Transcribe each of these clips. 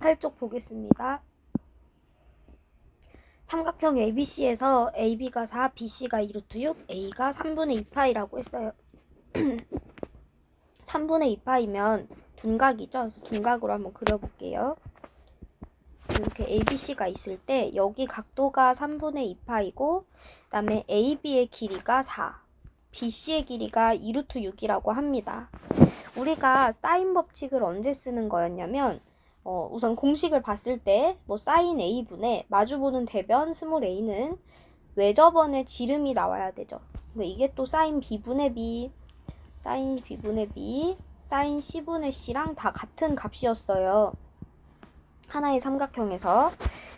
28쪽 보겠습니다. 삼각형 ABC에서 AB가 4, BC가 2루트 6, A가 3분의 2파이라고 했어요. 3분의 2파이면 둔각이죠. 그래서 둔각으로 한번 그려볼게요. 이렇게 ABC가 있을 때 여기 각도가 3분의 2파이고 그 다음에 AB의 길이가 4, BC의 길이가 2루트 6이라고 합니다. 우리가 사인 법칙을 언제 쓰는 거였냐면 우선 공식을 봤을 때 뭐 사인 A분의 마주보는 대변 스몰 a는 외접원의 지름이 나와야 되죠. 이게 또 사인 B분의 B, 사인 B분의 B, 사인 C분의 C랑 다 같은 값이었어요. 하나의 삼각형에서.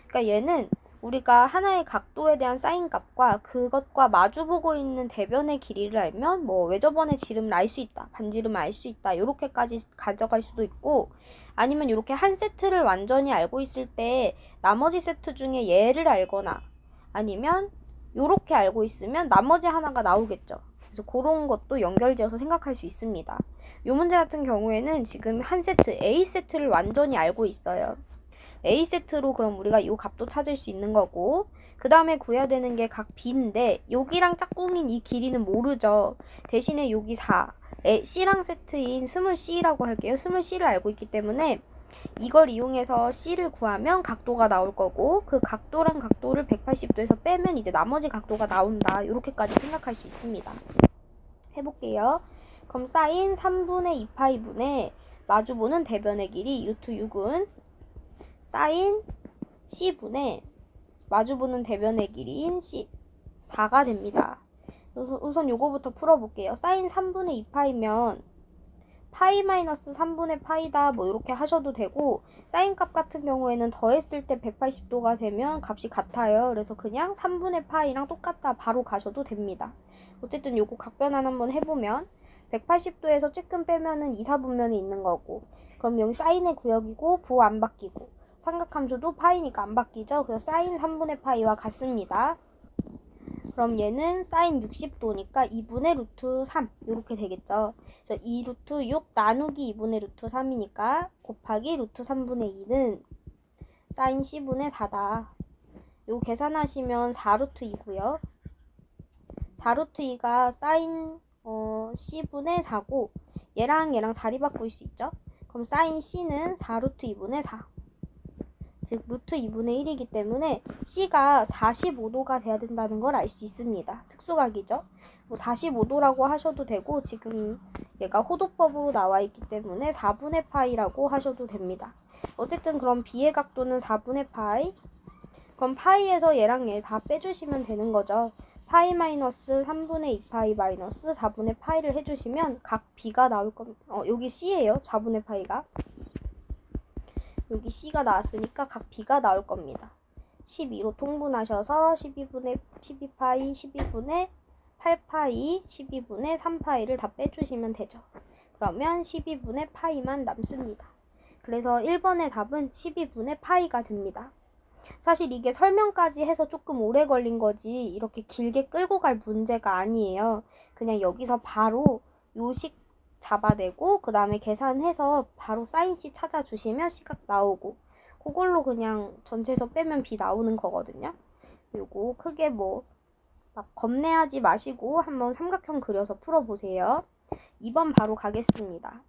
그러니까 얘는 우리가 하나의 각도에 대한 사인 값과 그것과 마주보고 있는 대변의 길이를 알면 뭐 외접원의 지름을 알 수 있다, 반지름을 알 수 있다, 이렇게까지 가져갈 수도 있고, 아니면 이렇게 한 세트를 완전히 알고 있을 때 나머지 세트 중에 얘를 알거나 아니면 이렇게 알고 있으면 나머지 하나가 나오겠죠. 그래서 그런 것도 연결지어서 생각할 수 있습니다. 이 문제 같은 경우에는 지금 한 세트 A 세트를 완전히 알고 있어요. A 세트로 그럼 우리가 이 값도 찾을 수 있는 거고, 그 다음에 구해야 되는 게 각 B인데 여기랑 짝꿍인 이 길이는 모르죠. 대신에 여기 4, C랑 세트인 스몰 c라고 할게요. 스몰 c를 알고 있기 때문에 이걸 이용해서 C를 구하면 각도가 나올 거고, 그 각도랑 각도를 180도에서 빼면 이제 나머지 각도가 나온다, 이렇게까지 생각할 수 있습니다. 해볼게요. 그럼 사인 3분의 2파이분의 마주보는 대변의 길이 루트 6은 사인 C분의 마주보는 대변의 길이인 C 4가 됩니다. 우선 요거부터 풀어볼게요. 사인 3분의 2파이면 파이 마이너스 3분의 파이다 뭐 이렇게 하셔도 되고, 사인 값 같은 경우에는 더했을 때 180도가 되면 값이 같아요. 그래서 그냥 3분의 파이랑 똑같다 바로 가셔도 됩니다. 어쨌든 요거 각변환 한번 해보면 180도에서 쬐끔 빼면은 2, 4분면이 있는 거고, 그럼 여기 사인의 구역이고 부호 안 바뀌고 삼각함수도 파이니까 안 바뀌죠. 그래서 사인 3분의 파이와 같습니다. 그럼 얘는 사인 60도니까 2분의 루트 3 이렇게 되겠죠. 그래서 2 루트 6 나누기 2분의 루트 3이니까 곱하기 루트 3분의 2는 사인 C분의 4다. 요 계산하시면 4 루트 2고요. 4 루트 2가 사인 C분의 4고 얘랑 자리 바꿀 수 있죠. 그럼 사인 C는 4 루트 2분의 4. 즉 루트 2분의 1이기 때문에 C가 45도가 돼야 된다는 걸 알 수 있습니다. 특수각이죠. 뭐 45도라고 하셔도 되고, 지금 얘가 호도법으로 나와 있기 때문에 4분의 파이라고 하셔도 됩니다. 어쨌든 그럼 B의 각도는 4분의 파이. 그럼 파이에서 얘랑 얘 다 빼주시면 되는 거죠. 파이 마이너스 3분의 2파이 마이너스 4분의 파이를 해주시면 각 B가 나올 겁니다. 여기 C예요. 4분의 파이가. 여기 C가 나왔으니까 각 B가 나올 겁니다. 12로 통분하셔서 12파이, 12분의 8파이, 12분의 3파이를 다 빼주시면 되죠. 그러면 12분의 파이만 남습니다. 그래서 1번의 답은 12분의 파이가 됩니다. 사실 이게 설명까지 해서 조금 오래 걸린 거지 이렇게 길게 끌고 갈 문제가 아니에요. 그냥 여기서 바로 요식 잡아내고 그 다음에 계산해서 바로 사인 C 찾아주시면 C각 나오고, 그걸로 그냥 전체에서 빼면 B 나오는 거거든요. 그리고 크게 뭐 막 겁내하지 마시고 한번 삼각형 그려서 풀어보세요. 2번 바로 가겠습니다.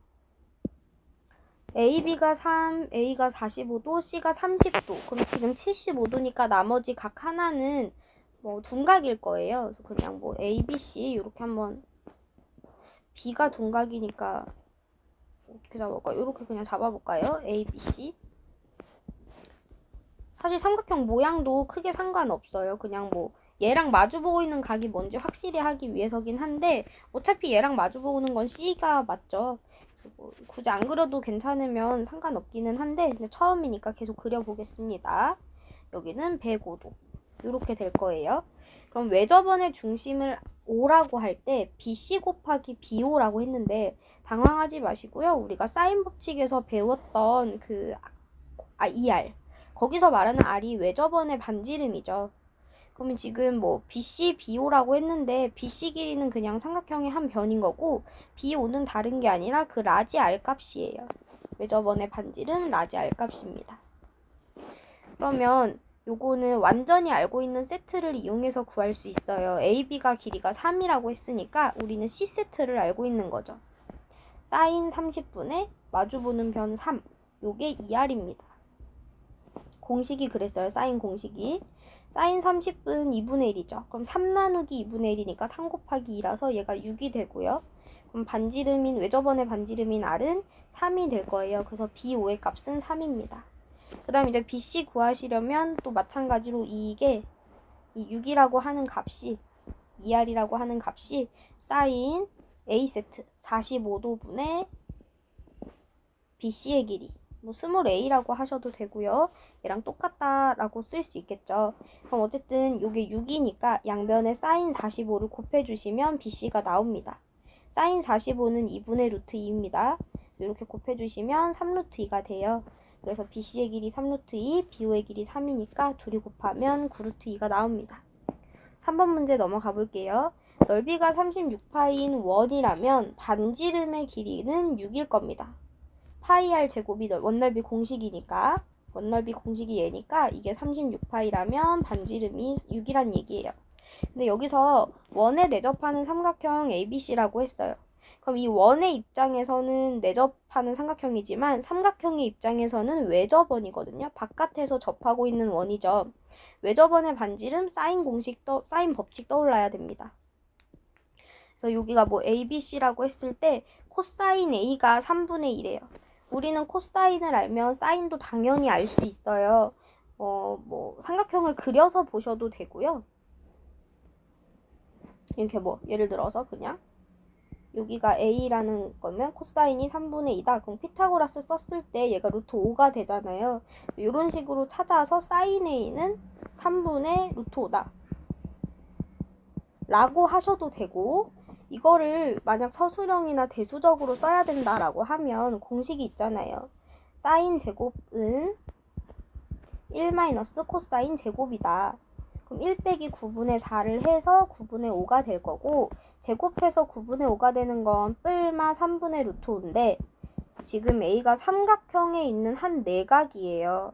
AB가 3, A가 45도, C가 30도. 그럼 지금 75도니까 나머지 각 하나는 뭐 둔각일 거예요. 그래서 그냥 뭐 ABC 이렇게 한번, B가 둔각이니까 어떻게 잡아볼까요? 이렇게 그냥 잡아볼까요? ABC. 사실 삼각형 모양도 크게 상관없어요. 그냥 뭐 얘랑 마주보고 있는 각이 뭔지 확실히 하기 위해서긴 한데, 어차피 얘랑 마주보는 건 C가 맞죠. 굳이 안 그려도 괜찮으면 상관없기는 한데, 근데 처음이니까 계속 그려보겠습니다. 여기는 105도 이렇게 될 거예요. 그럼 외접원의 중심을 O라고 할 때 BC 곱하기 BO라고 했는데 당황하지 마시고요. 우리가 사인 법칙에서 배웠던 그 ER, 거기서 말하는 R이 외접원의 반지름이죠. 그러면 지금 뭐 BC, BO라고 했는데 BC 길이는 그냥 삼각형의 한 변인 거고, BO는 다른 게 아니라 그 라지 R 값이에요. 외접원의 반지름 라지 R 값입니다. 그러면 요거는 완전히 알고 있는 세트를 이용해서 구할 수 있어요. AB가 길이가 3이라고 했으니까 우리는 C세트를 알고 있는 거죠. 사인 30분의 마주보는 변 3. 요게 2R입니다. 공식이 그랬어요. 사인 공식이. 사인 30은 2분의 1이죠. 그럼 3 나누기 2분의 1이니까 3 곱하기 2라서 얘가 6이 되고요. 그럼 반지름인 외접원의 반지름인 R은 3이 될 거예요. 그래서 B5의 값은 3입니다. 그 다음 이제 BC 구하시려면 또 마찬가지로 이게 이 6이라고 하는 값이 2R이라고 하는 값이 사인 A세트 45도분의 BC의 길이 뭐 스몰 a라고 하셔도 되고요. 얘랑 똑같다라고 쓸 수 있겠죠. 그럼 어쨌든 요게 6이니까 양변에 사인 45를 곱해주시면 BC가 나옵니다. 사인 45는 2분의 루트 2입니다. 이렇게 곱해주시면 3 루트 2가 돼요. 그래서 BC의 길이 3 루트 2, BO의 길이 3이니까 둘이 곱하면 9 루트 2가 나옵니다. 3번 문제 넘어가 볼게요. 넓이가 36파이인 원이라면 반지름의 길이는 6일 겁니다. 파이 r 제곱이 원넓이 공식이니까 원넓이 공식이 얘니까 이게 36파이라면 반지름이 6이란 얘기예요. 근데 여기서 원에 내접하는 삼각형 ABC라고 했어요. 그럼 이 원의 입장에서는 내접하는 삼각형이지만 삼각형의 입장에서는 외접원이거든요. 바깥에서 접하고 있는 원이죠. 외접원의 반지름 사인 사인 법칙 떠올라야 됩니다. 그래서 여기가 뭐 ABC라고 했을 때 코사인 A가 3분의 1이에요. 우리는 코사인을 알면 사인도 당연히 알 수 있어요. 뭐 삼각형을 그려서 보셔도 되고요. 이렇게 뭐 예를 들어서 그냥 여기가 A라는 거면 코사인이 3분의 2다. 그럼 피타고라스 썼을 때 얘가 루트 5가 되잖아요. 이런 식으로 찾아서 사인 A는 3분의 루트 5다. 라고 하셔도 되고 이거를 만약 서술형이나 대수적으로 써야 된다라고 하면 공식이 있잖아요. 사인 제곱은 1 마이너스 코사인 제곱이다. 그럼 1 빼기 9분의 4를 해서 9분의 5가 될 거고 제곱해서 9분의 5가 되는 건 뿔마 3분의 루트 5인데 지금 A가 삼각형에 있는 한 내각이에요.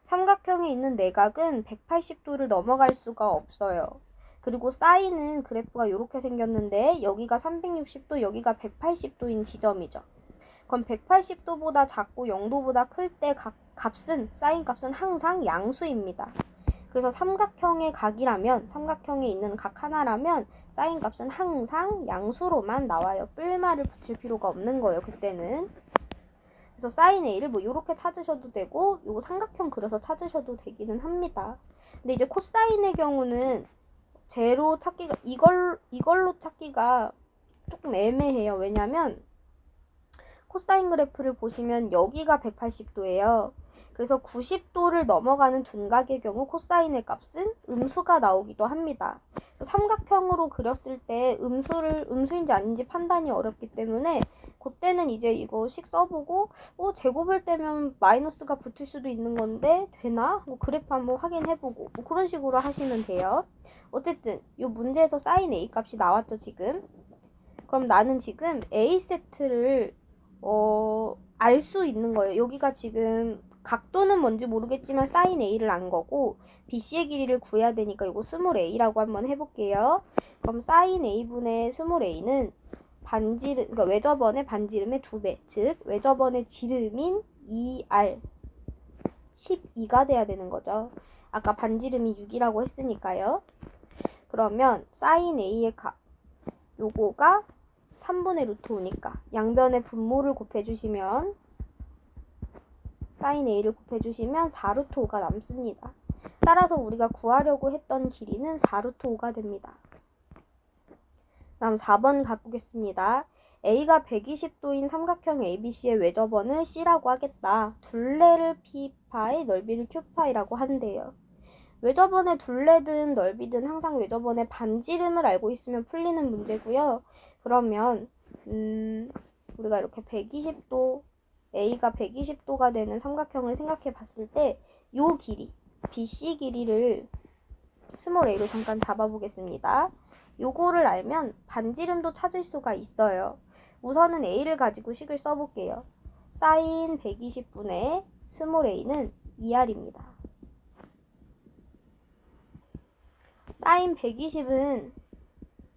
삼각형에 있는 내각은 180도를 넘어갈 수가 없어요. 그리고 사인은 그래프가 이렇게 생겼는데 여기가 360도 여기가 180도인 지점이죠. 그럼 180도보다 작고 0도보다 클 때 값은 사인 값은 항상 양수입니다. 그래서 삼각형의 각이라면 삼각형에 있는 각 하나라면 사인 값은 항상 양수로만 나와요. 뿔마를 붙일 필요가 없는 거예요. 그때는. 그래서 사인 A를 뭐 이렇게 찾으셔도 되고 요거 삼각형 그려서 찾으셔도 되기는 합니다. 근데 이제 코사인의 경우는 제로 찾기가 이걸로 찾기가 조금 애매해요. 왜냐면 코사인 그래프를 보시면 여기가 180도예요. 그래서 90도를 넘어가는 둔각의 경우 코사인의 값은 음수가 나오기도 합니다. 그래서 삼각형으로 그렸을 때 음수인지 아닌지 판단이 어렵기 때문에 그때는 이제 이거식 써보고 제곱을 떼면 마이너스가 붙을 수도 있는 건데 되나? 뭐 그래프 한번 확인해보고 뭐 그런 식으로 하시면 돼요. 어쨌든 이 문제에서 사인 A 값이 나왔죠 지금. 그럼 나는 지금 A 세트를 알 수 있는 거예요. 여기가 지금 각도는 뭔지 모르겠지만 사인 A를 안 거고 BC의 길이를 구해야 되니까 이거 스몰 a라고 한번 해볼게요. 그럼 사인 A분의 스몰 a는 반지름, 그러니까 외접원의 반지름의 2배, 즉 외접원의 지름인 2R 12가 돼야 되는 거죠. 아까 반지름이 6이라고 했으니까요. 그러면 사인 A의 값 요거가 3분의 루트 5니까 양변의 분모를 곱해주시면 사인 A를 곱해주시면 4 루트 5가 남습니다. 따라서 우리가 구하려고 했던 길이는 4 루트 5가 됩니다. 다음 4번 가보겠습니다. A가 120도인 삼각형 ABC의 외접원을 C라고 하겠다. 둘레를 P파이, 넓이를 Q파이라고 한대요. 외접원의 둘레든 넓이든 항상 외접원의 반지름을 알고 있으면 풀리는 문제고요. 그러면 우리가 이렇게 120도, A가 120도가 되는 삼각형을 생각해 봤을 때 요 길이, BC 길이를 스몰 a로 잠깐 잡아보겠습니다. 요거를 알면 반지름도 찾을 수가 있어요. 우선은 A를 가지고 식을 써볼게요. 사인 120분의 스몰 a는 2R입니다. 사인 120은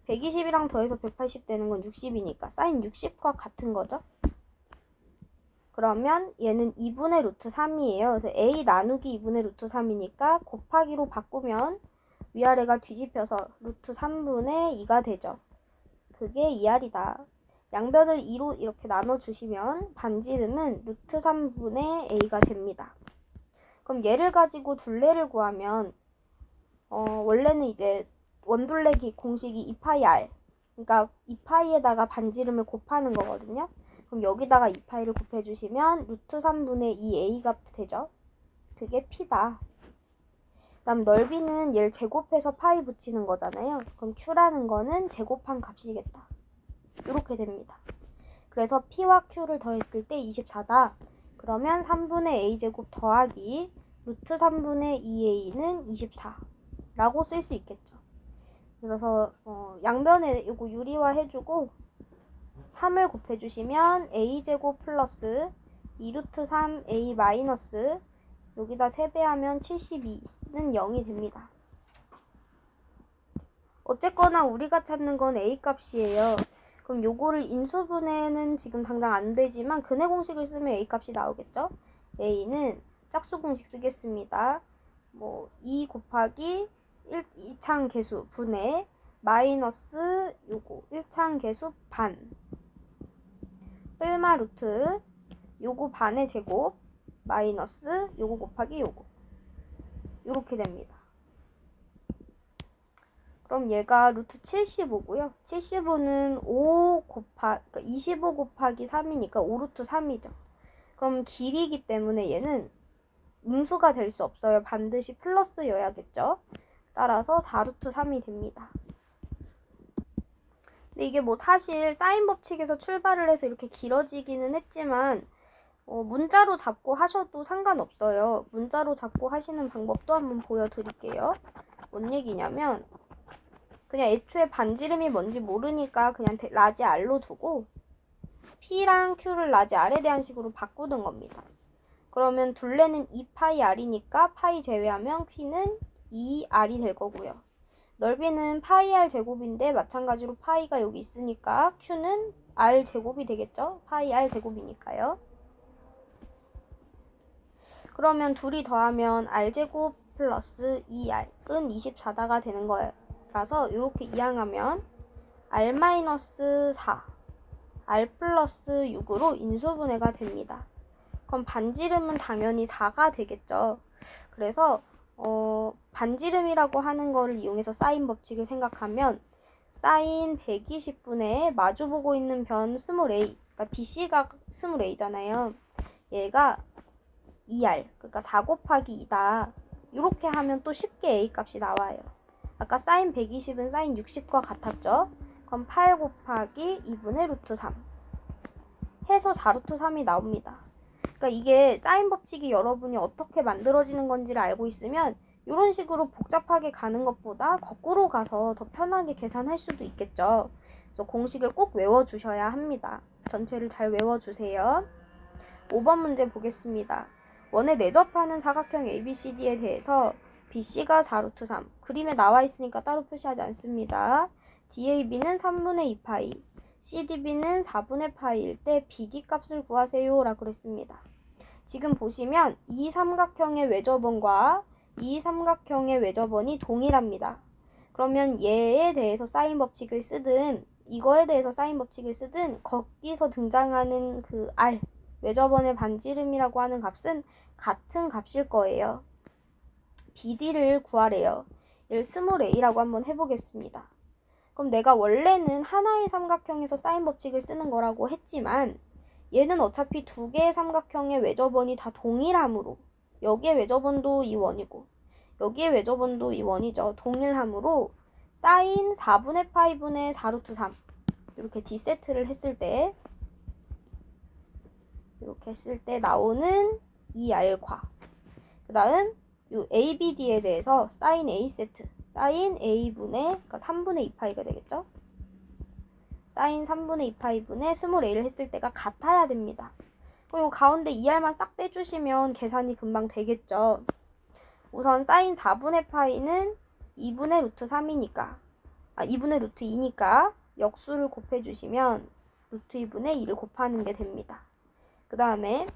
120이랑 더해서 180 되는 건 60이니까 사인 60과 같은 거죠. 그러면 얘는 2분의 루트 3이에요. 그래서 a 나누기 2분의 루트 3이니까 곱하기로 바꾸면 위아래가 뒤집혀서 루트 3분의 2가 되죠. 그게 2r이다. 양변을 2로 이렇게 나눠주시면 반지름은 루트 3분의 a가 됩니다. 그럼 얘를 가지고 둘레를 구하면 원래는 이제 원둘레기 공식이 2파이 그러니까 2파이에다가 반지름을 곱하는 거거든요. 그럼 여기다가 2파이를 곱해주시면 루트 3분의 2a가 되죠. 그게 p다. 그다음 넓이는 얘를 제곱해서 파이 붙이는 거잖아요. 그럼 q라는 거는 제곱한 값이겠다. 이렇게 됩니다. 그래서 p와 q를 더했을 때 24다. 그러면 3분의 a제곱 더하기 루트 3분의 2a는 24라고 쓸 수 있겠죠. 그래서 양변에 이거 유리화 해주고 3을 곱해주시면 a제곱 플러스 2루트 3a 마이너스 여기다 세배하면 72는 0이 됩니다. 어쨌거나 우리가 찾는 건 a 값이에요. 그럼 요거를 인수분해는 지금 당장 안 되지만 근해 공식을 쓰면 a 값이 나오겠죠. a는 짝수 공식 쓰겠습니다. 2 곱하기 2창 계수 분의 마이너스 요거 1창 계수 반 뿔마 루트 요거 반의 제곱 마이너스 요거 곱하기 요거 요렇게 됩니다. 그럼 얘가 루트 75고요. 75는 25 곱하기 3이니까 5루트 3이죠. 그럼 길이기 때문에 얘는 음수가 될 수 없어요. 반드시 플러스여야겠죠. 따라서 4루트 3이 됩니다. 근데 이게 사실 사인 법칙에서 출발을 해서 이렇게 길어지기는 했지만 문자로 잡고 하셔도 상관없어요. 문자로 잡고 하시는 방법도 한번 보여드릴게요. 뭔 얘기냐면 그냥 애초에 반지름이 뭔지 모르니까 그냥 라지 R로 두고 P랑 Q를 라지 R에 대한 식으로 바꾸는 겁니다. 그러면 둘레는 2파이 R이니까 파이 제외하면 P는 2R이 될 거고요. 넓이는 파이 R 제곱인데 마찬가지로 파이가 여기 있으니까 Q는 R 제곱이 되겠죠? 파이 R 제곱이니까요. 그러면 둘이 더하면 R 제곱 플러스 2R은 24다가 되는 거예요. 라서 이렇게 이항하면 R-4 R 플러스 6으로 인수분해가 됩니다. 그럼 반지름은 당연히 4가 되겠죠. 그래서 반지름이라고 하는 거를 이용해서 사인 법칙을 생각하면 사인 120분의 마주보고 있는 변 스몰 a 그러니까 BC가 스몰 a잖아요. 얘가 2R 그러니까 4 곱하기 2다. 이렇게 하면 또 쉽게 a 값이 나와요. 아까 사인 120은 사인 60과 같았죠. 그럼 8 곱하기 2분의 루트 3 해서 4루트 3이 나옵니다. 그러니까 이게 사인 법칙이 여러분이 어떻게 만들어지는 건지를 알고 있으면 이런 식으로 복잡하게 가는 것보다 거꾸로 가서 더 편하게 계산할 수도 있겠죠. 그래서 공식을 꼭 외워주셔야 합니다. 전체를 잘 외워주세요. 5번 문제 보겠습니다. 원에 내접하는 사각형 ABCD에 대해서 BC가 4루트 3 그림에 나와 있으니까 따로 표시하지 않습니다. DAB는 3분의 2파이 CDB는 4분의 파이일 때 BD 값을 구하세요 라고 그랬습니다. 지금 보시면 이 삼각형의 외접원과 이 삼각형의 외접원이 동일합니다. 그러면 얘에 대해서 사인 법칙을 쓰든 이거에 대해서 사인 법칙을 쓰든 거기서 등장하는 그 R 외접원의 반지름이라고 하는 값은 같은 값일 거예요. BD를 구하래요. 얘를 스몰 a라고 한번 해보겠습니다. 그럼 내가 원래는 하나의 삼각형에서 사인 법칙을 쓰는 거라고 했지만 얘는 어차피 두 개의 삼각형의 외접원이 다 동일하므로 여기의 외접원도 이 원이고 여기의 외접원도 이 원이죠. 동일하므로 사인 4분의 파이분의 4루트 3 이렇게 D세트를 했을 때 이렇게 했을 때 나오는 이 R과 그 다음 요 ABD에 대해서 사인 A세트 사인 A분의 그러니까 3분의 2파이가 되겠죠. 사인 3분의 2파이분의 스몰 a를 했을 때가 같아야 됩니다. 그럼 이 가운데 2r만 싹 빼주시면 계산이 금방 되겠죠. 우선 사인 4분의 파이는 2분의 루트 3이니까 2분의 루트 2니까 역수를 곱해주시면 루트 2분의 2를 곱하는 게 됩니다. 그 다음에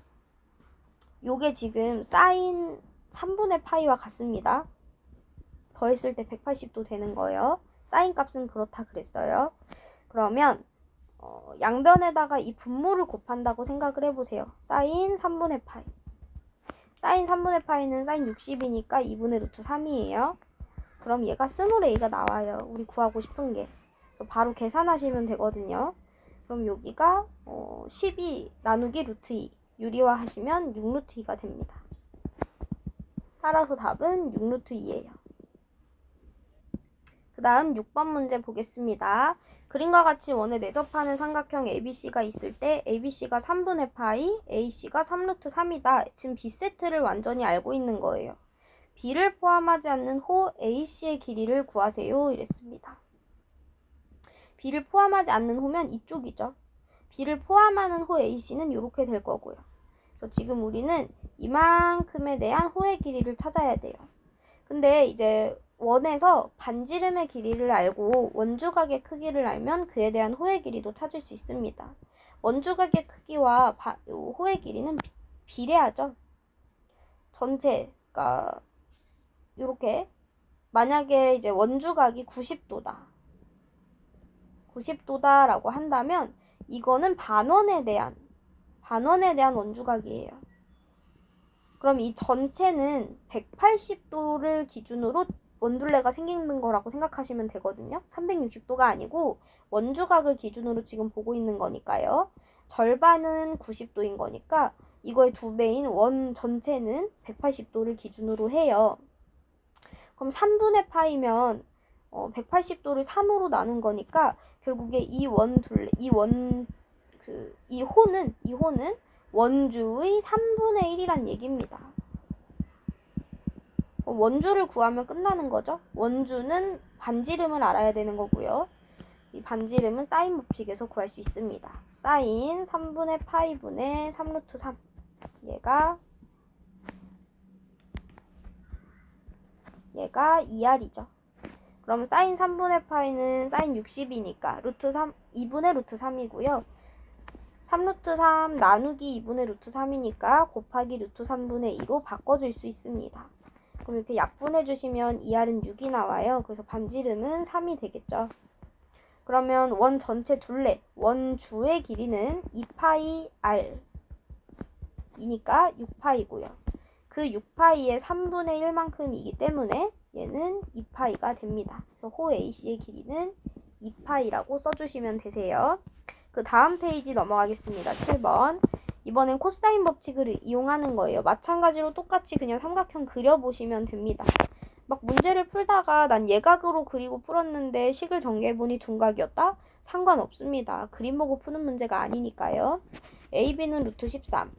요게 지금 사인 3분의 파이와 같습니다. 더했을 때 180도 되는 거예요. 사인 값은 그렇다 그랬어요. 그러면 양변에다가 이 분모를 곱한다고 생각을 해보세요. 사인 3분의 파이. 사인 3분의 파이는 사인 60이니까 2분의 루트 3이에요. 그럼 얘가 스몰 a가 나와요. 우리 구하고 싶은 게. 바로 계산하시면 되거든요. 그럼 여기가 12 나누기 루트 2 유리화 하시면 6 루트 2가 됩니다. 따라서 답은 6 루트 2예요. 그 다음 6번 문제 보겠습니다. 그림과 같이 원에 내접하는 삼각형 ABC가 있을 때 ABC가 3분의 파이, AC가 3 루트 3이다. 지금 B세트를 완전히 알고 있는 거예요. B를 포함하지 않는 호 AC의 길이를 구하세요. 이랬습니다. B를 포함하지 않는 호면 이쪽이죠. B를 포함하는 호 AC는 이렇게 될 거고요. 그래서 지금 우리는 이만큼에 대한 호의 길이를 찾아야 돼요. 근데 이제 원에서 반지름의 길이를 알고 원주각의 크기를 알면 그에 대한 호의 길이도 찾을 수 있습니다. 원주각의 크기와 호의 길이는 비례하죠. 전체가 이렇게 만약에 이제 원주각이 90도다라고 한다면 이거는 반원에 대한 원주각이에요. 그럼 이 전체는 180도를 기준으로 원둘레가 생기는 거라고 생각하시면 되거든요. 360도가 아니고 원주각을 기준으로 지금 보고 있는 거니까요. 절반은 90도인 거니까 이거의 2배인 원 전체는 180도를 기준으로 해요. 그럼 3분의 파이면 180도를 3으로 나눈 거니까 결국에 이 호는 원주의 3분의 1이란 얘기입니다. 원주를 구하면 끝나는 거죠. 원주는 반지름을 알아야 되는 거고요. 이 반지름은 사인 법칙에서 구할 수 있습니다. 사인 3분의 파이분의 3 루트 3. 얘가 2R이죠. 그럼 사인 3분의 파이는 사인 60이니까 루트 3, 2분의 루트 3이고요. 3 루트 3 나누기 2분의 루트 3이니까 곱하기 루트 3분의 2로 바꿔줄 수 있습니다. 그럼 이렇게 약분해 주시면 2R은 6이 나와요. 그래서 반지름은 3이 되겠죠. 그러면 원 전체 둘레, 원주의 길이는 2파이 R 이니까 6파이고요. 그 6파이의 3분의 1만큼이기 때문에 얘는 2파이가 됩니다. 그래서 호 AC의 길이는 2파이라고 써주시면 되세요. 그 다음 페이지 넘어가겠습니다. 7번. 이번엔 코사인 법칙을 이용하는 거예요. 마찬가지로 똑같이 그냥 삼각형 그려보시면 됩니다. 막 문제를 풀다가 난 예각으로 그리고 풀었는데 식을 정리해보니 둔각이었다? 상관없습니다. 그림 보고 푸는 문제가 아니니까요. AB는 루트 13.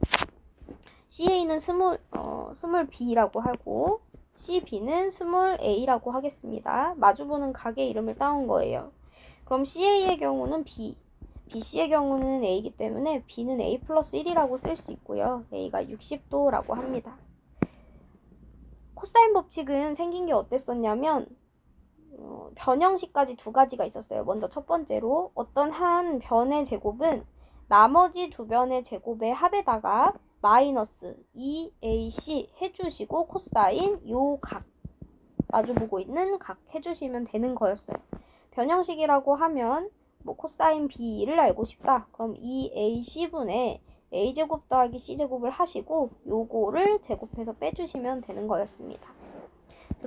CA는 스몰 B라고 하고 CB는 스몰 A라고 하겠습니다. 마주보는 각의 이름을 따온 거예요. 그럼 CA의 경우는 B, BC의 경우는 A이기 때문에 B는 A 플러스 1이라고 쓸 수 있고요. A가 60도라고 합니다. 코사인 법칙은 생긴 게 어땠었냐면 변형식까지 두 가지가 있었어요. 먼저 첫 번째로 어떤 한 변의 제곱은 나머지 두 변의 제곱의 합에다가 마이너스 2AC 해주시고 코사인 요 각 마주보고 있는 각 해주시면 되는 거였어요. 변형식이라고 하면 코사인 B를 알고 싶다. 그럼 2AC분의 A제곱 더하기 C제곱을 하시고 요거를 제곱해서 빼주시면 되는 거였습니다.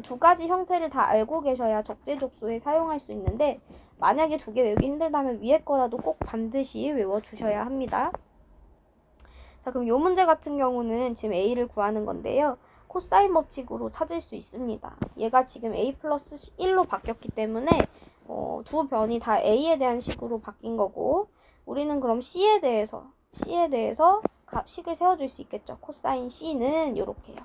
두 가지 형태를 다 알고 계셔야 적재적소에 사용할 수 있는데 만약에 두 개 외우기 힘들다면 위에 거라도 꼭 반드시 외워주셔야 합니다. 자, 그럼 요 문제 같은 경우는 지금 A를 구하는 건데요. 코사인 법칙으로 찾을 수 있습니다. 얘가 지금 A 플러스 1로 바뀌었기 때문에 두 변이 다 A에 대한 식으로 바뀐 거고 우리는 그럼 C에 대해서 식을 세워줄 수 있겠죠. 코사인 C는 요렇게요.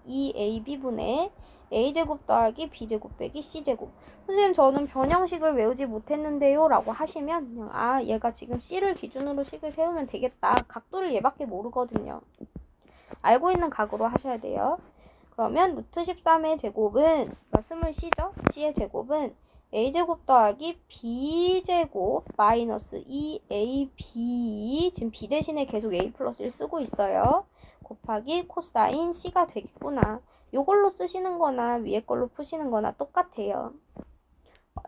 2AB분의 A제곱 더하기 B제곱 빼기 C제곱. 선생님 저는 변형식을 외우지 못했는데요 라고 하시면 그냥 얘가 지금 C를 기준으로 식을 세우면 되겠다. 각도를 얘밖에 모르거든요. 알고 있는 각으로 하셔야 돼요. 그러면 루트 13의 제곱은, 그러니까 스몰 c죠? c의 제곱은 a제곱 더하기 b제곱 마이너스 2ab, 지금 b 대신에 계속 a 플러스 1 쓰고 있어요. 곱하기 코사인 c가 되겠구나. 요걸로 쓰시는 거나 위에 걸로 푸시는 거나 똑같아요.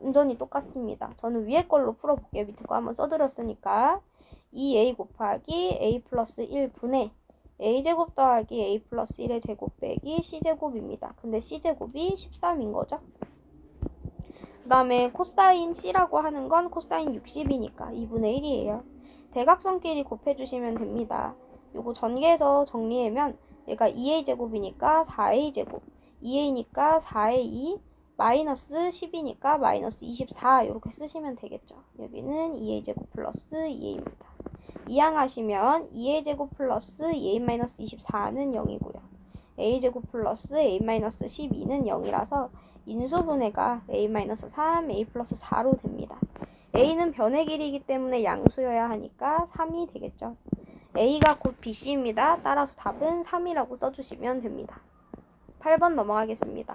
완전히 똑같습니다. 저는 위에 걸로 풀어볼게요. 밑에 거 한번 써드렸으니까 2a 곱하기 a 플러스 1분의 a제곱 더하기 a 플러스 1의 제곱 빼기 c제곱입니다. 근데 c제곱이 13인 거죠. 그 다음에 코사인 c라고 하는 건 코사인 60이니까 2분의 1이에요. 대각선끼리 곱해주시면 됩니다. 요거 전개해서 정리하면 얘가 2a제곱이니까 4a제곱, 2a니까 4a 2, 마이너스 10이니까 마이너스 24 이렇게 쓰시면 되겠죠. 여기는 2a제곱 플러스 2a입니다. 이항하시면 2a제곱 플러스 2a-24는 0이고요. a제곱 플러스 a-12는 0이라서 인수분해가 a-3, a 플러스 4로 됩니다. a는 변의 길이이기 때문에 양수여야 하니까 3이 되겠죠. a가 곧 bc입니다. 따라서 답은 3이라고 써주시면 됩니다. 8번 넘어가겠습니다.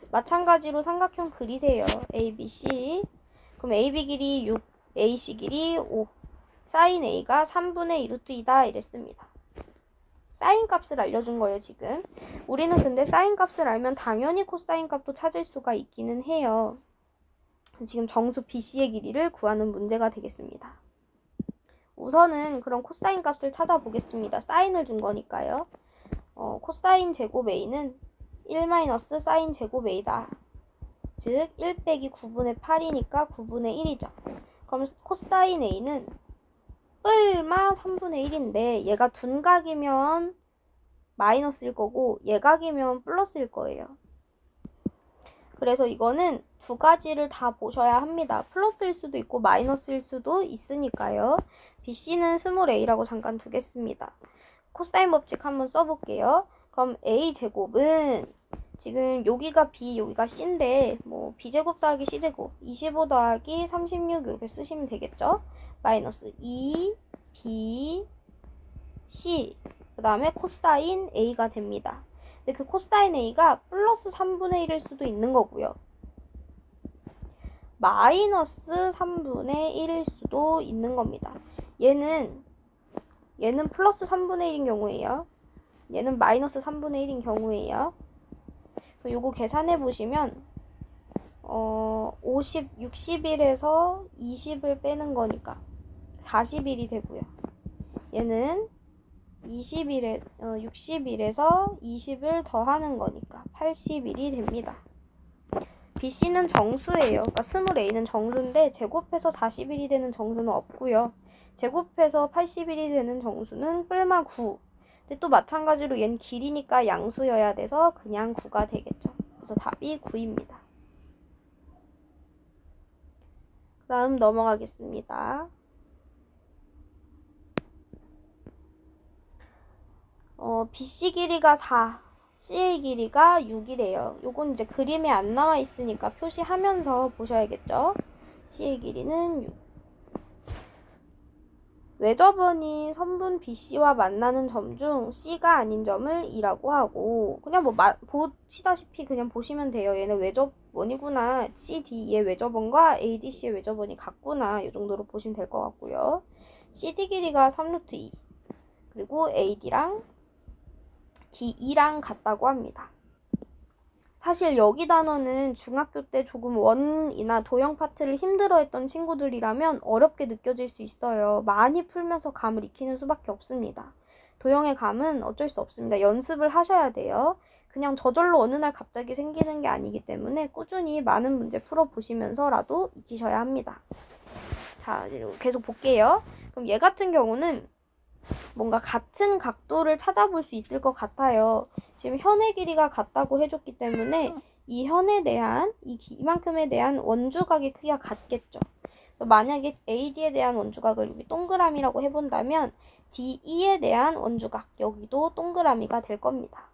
마찬가지로 삼각형 그리세요. ABC. 그럼 AB 길이 6, AC 길이 5. 사인 A가 3분의 2 루트 2다 이랬습니다. 사인 값을 알려준 거예요, 지금. 우리는 근데 사인 값을 알면 당연히 코사인 값도 찾을 수가 있기는 해요. 지금 정수 BC의 길이를 구하는 문제가 되겠습니다. 우선은 그럼 코사인 값을 찾아보겠습니다. 사인을 준 거니까요. 코사인 제곱 A는 1 사인 제곱 A다. 즉 1 빼기 9분의 8이니까 9분의 1이죠. 그럼 코사인 A는 뿔마 3분의 1인데 얘가 둔각이면 마이너스일 거고 얘각이면 플러스일 거예요. 그래서 이거는 두 가지를 다 보셔야 합니다. 플러스일 수도 있고 마이너스일 수도 있으니까요. BC는 스몰 a라고 잠깐 두겠습니다. 코사인 법칙 한번 써볼게요. 그럼 a제곱은 지금 여기가 b, 여기가 c인데 뭐 b제곱 더하기 c제곱 25 더하기 36 이렇게 쓰시면 되겠죠. 마이너스 2 b c 그 다음에 코사인 a가 됩니다. 근데 그 코사인 a가 플러스 3분의 1일 수도 있는 거고요. 마이너스 3분의 1일 수도 있는 겁니다. 얘는 플러스 3분의 1인 경우에요. 얘는 마이너스 3분의 1인 경우에요. 요거 계산해 보시면 60에서 20을 빼는 거니까 40일이 되고요. 얘는 60일에서 20을 더하는 거니까 80일이 됩니다. BC는 정수예요. 그러니까 스몰 a는 정수인데 제곱해서 40일이 되는 정수는 없고요. 제곱해서 80일이 되는 정수는 뿔마 9. 근데 또 마찬가지로 얘는 길이니까 양수여야 돼서 그냥 9가 되겠죠. 그래서 답이 9입니다. 그 다음 넘어가겠습니다. BC 길이가 4, CA 길이가 6이래요. 요건 이제 그림에 안 나와 있으니까 표시하면서 보셔야겠죠. CA 길이는 6. 외접원이 선분 BC와 만나는 점 중 C가 아닌 점을 2라고 하고, 그냥 뭐 보시다시피 그냥 보시면 돼요. 얘는 외접원이구나. CD의 외접원과 ADC의 외접원이 같구나. 이 정도로 보시면 될 것 같고요. CD 길이가 3루트 2. 그리고 AD랑 D2랑 같다고 합니다. 사실 여기 단어는 중학교 때 조금 원이나 도형 파트를 힘들어했던 친구들이라면 어렵게 느껴질 수 있어요. 많이 풀면서 감을 익히는 수밖에 없습니다. 도형의 감은 어쩔 수 없습니다. 연습을 하셔야 돼요. 그냥 저절로 어느 날 갑자기 생기는 게 아니기 때문에 꾸준히 많은 문제 풀어보시면서라도 익히셔야 합니다. 자, 계속 볼게요. 그럼 얘 같은 경우는 뭔가 같은 각도를 찾아볼 수 있을 것 같아요. 지금 현의 길이가 같다고 해줬기 때문에 이 현에 대한 이만큼에 대한 원주각의 크기가 같겠죠. 그래서 만약에 AD에 대한 원주각을 여기 동그라미라고 해본다면 DE에 대한 원주각 여기도 동그라미가 될 겁니다.